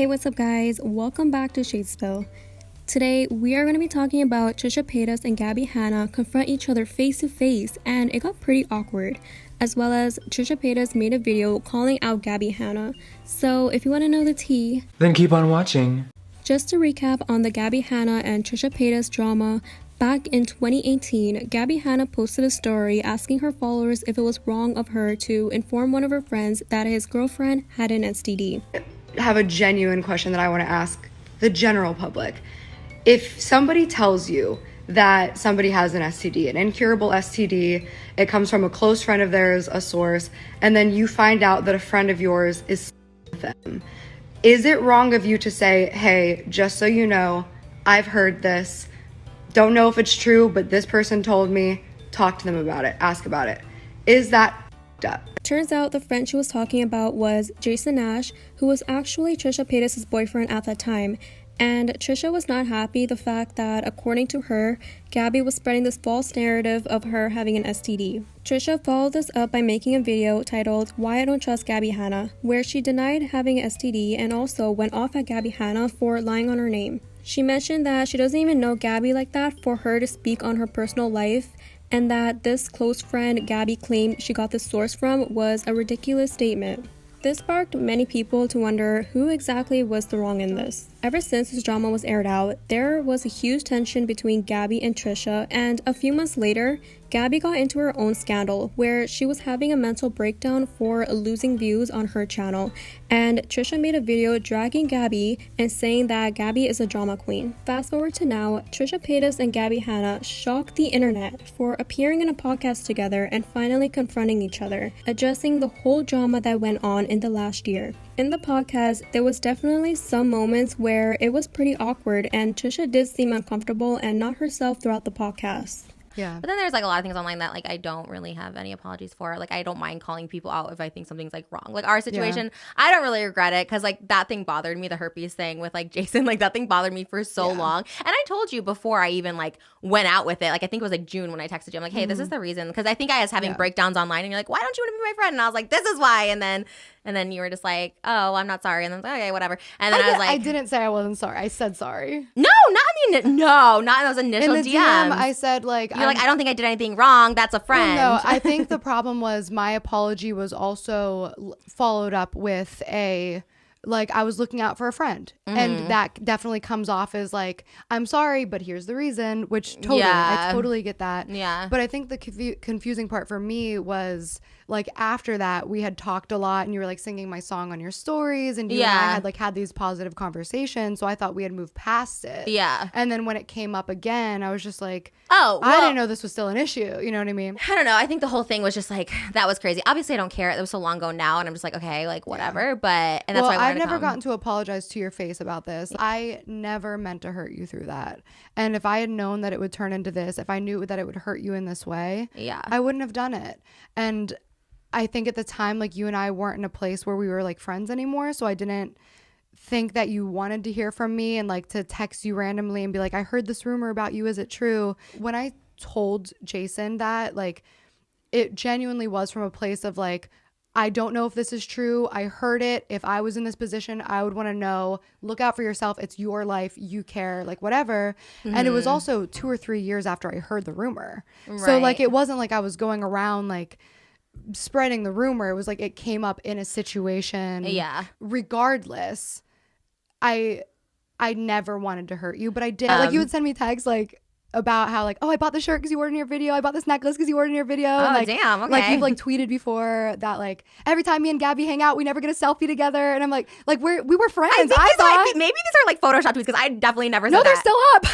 Hey, what's up guys? Welcome back to Spill. Today, we are going to be talking about Trisha Paytas and Gabbie Hanna confront each other face to face, and it got pretty awkward. As well as Trisha Paytas made a video calling out Gabbie Hanna. So if you want to know the tea, then keep on watching. Just to recap on the Gabbie Hanna and Trisha Paytas drama, back in 2018, Gabbie Hanna posted a story asking her followers if it was wrong of her to inform one of her friends that his girlfriend had an STD. I have a genuine question that I want to ask the general public. If somebody tells you that somebody has an STD, an incurable STD, it comes from a close friend of theirs, a source, and then you find out that a friend of yours is with them, is it wrong of you to say, hey, just so you know, I've heard this, don't know if it's true, but this person told me, talk to them about it, ask about it? Is that up? Turns out the friend she was talking about was Jason Nash, who was actually Trisha Paytas' boyfriend at that time. And Trisha was not happy the fact that, according to her, Gabbie was spreading this false narrative of her having an STD. Trisha followed this up by making a video titled Why I Don't Trust Gabbie Hanna, where she denied having an STD and also went off at Gabbie Hanna for lying on her name. She mentioned that she doesn't even know Gabbie like that for her to speak on her personal life, and that this close friend Gabbie claimed she got the source from was a ridiculous statement. This sparked many people to wonder who exactly was the wrong in this. Ever since this drama was aired out, there was a huge tension between Gabbie and Trisha, and a few months later, Gabbie got into her own scandal where she was having a mental breakdown for losing views on her channel, and Trisha made a video dragging Gabbie and saying that Gabbie is a drama queen. Fast forward to now, Trisha Paytas and Gabbie Hanna shocked the internet for appearing in a podcast together and finally confronting each other, addressing the whole drama that went on in the last year. In the podcast, there was definitely some moments where it was pretty awkward, and Trisha did seem uncomfortable and not herself throughout the podcast. Yeah. But then there's like a lot of things online that like I don't really have any apologies for. Like I don't mind calling people out if I think something's like wrong. Like our situation, I don't really regret it because like that thing bothered me, the herpes thing with like Jason, like that thing bothered me for so long. And I told you before I even like went out with it, like I think it was like June when I texted you. I'm like, hey, this is the reason. Because I think I was having breakdowns online and you're like, why don't you want to be my friend? And I was like, this is why. And then you were just like, oh, I'm not sorry. And then I was like, okay, whatever. And then I was like, I didn't say I wasn't sorry. I said sorry. No, not in those initial in the DMs. DM, I said like, you're like, I don't think I did anything wrong. That's a friend. Well, no, I think the problem was my apology was also followed up with a, like, I was looking out for a friend. And that definitely comes off as like, I'm sorry, but here's the reason, which totally, I totally get that. Yeah. But I think the confusing part for me was like after that we had talked a lot and you were like singing my song on your stories and you and I had like had these positive conversations. So I thought we had moved past it. Yeah. And then when it came up again, I was just like, oh, well, I didn't know this was still an issue. You know what I mean? I don't know. I think the whole thing was just like, that was crazy. Obviously I don't care. It was so long ago now and I'm just like, okay, like whatever. But, and that's why I've never gotten to apologize to your face about this. I never meant to hurt you through that. And if I had known that it would turn into this, if I knew that it would hurt you in this way, I wouldn't have done it. And I think at the time, like you and I weren't in a place where we were like friends anymore. So I didn't think that you wanted to hear from me and like to text you randomly and be like, I heard this rumor about you. Is it true? When I told Jason that, like, it genuinely was from a place of like, I don't know if this is true. I heard it. If I was in this position, I would want to know. Look out for yourself. It's your life. You care, like whatever. And it was also 2 or 3 years after I heard the rumor. Right. So like, it wasn't like I was going around like spreading the rumor. It was like it came up in a situation. Regardless, I never wanted to hurt you, but I did. Like you would send me texts like about how like, oh, I bought the shirt because you wore it in your video. I bought this necklace because you wore it in your video. Oh, and, like, damn. Okay. Like you've like tweeted before that like every time me and Gabbie hang out, we never get a selfie together. And I'm like we were friends. I thought maybe these are like Photoshop tweets because I definitely never said that. No, they're still up.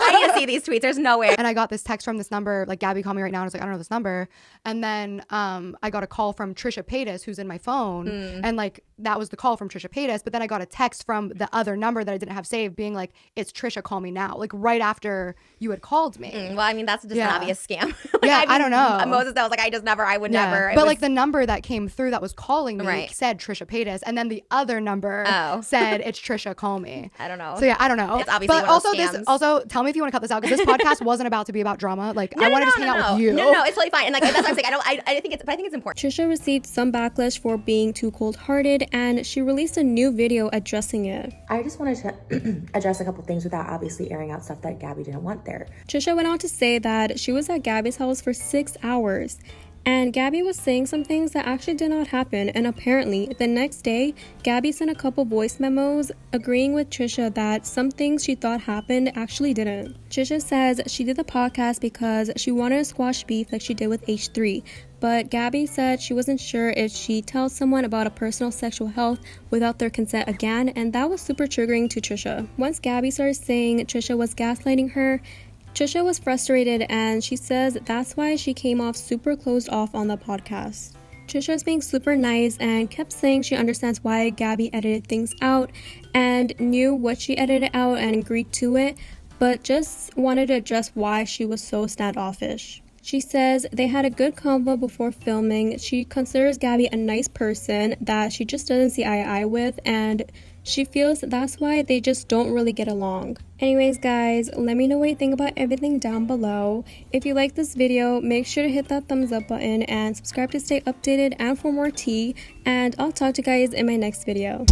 I need to see these tweets. There's no way. And I got this text from this number, like Gabbie called me right now. And I was like, I don't know this number. And then I got a call from Trisha Paytas, who's in my phone. And like that was the call from Trisha Paytas. But then I got a text from the other number that I didn't have saved being like, it's Trisha, call me now. Like right after you had had called me. Well, I mean, that's just an obvious scam. I don't know. Moses, I was like, I would never. But like the number that came through that was calling me said Trisha Paytas, and then the other number said it's Trisha, call me. I don't know. So yeah, I don't know. It's obviously but one also of those scams. also tell me if you want to cut this out, because this podcast wasn't about to be about drama. Like I want to just hang out with you. No, it's totally fine. And like that's what I'm saying. I think it's important. Trisha received some backlash for being too cold-hearted, and she released a new video addressing it. I just wanted to address a couple things without obviously airing out stuff that Gabbie didn't want there. Trisha went on to say that she was at Gabbie's house for 6 hours, and Gabbie was saying some things that actually did not happen, and apparently the next day Gabbie sent a couple voice memos agreeing with Trisha that some things she thought happened actually didn't. Trisha says she did the podcast because she wanted to squash beef like she did with H3, but Gabbie said she wasn't sure if she tells someone about a personal sexual health without their consent again, and that was super triggering to Trisha. Once Gabbie started saying Trisha was gaslighting her, Trisha was frustrated, and she says that's why she came off super closed off on the podcast. Trisha's being super nice and kept saying she understands why Gabbie edited things out and knew what she edited out and agreed to it, but just wanted to address why she was so standoffish. She says they had a good convo before filming. She considers Gabbie a nice person that she just doesn't see eye to eye with, and she feels that's why they just don't really get along. Anyways, guys, let me know what you think about everything down below. If you like this video, make sure to hit that thumbs up button and subscribe to stay updated and for more tea. And I'll talk to you guys in my next video.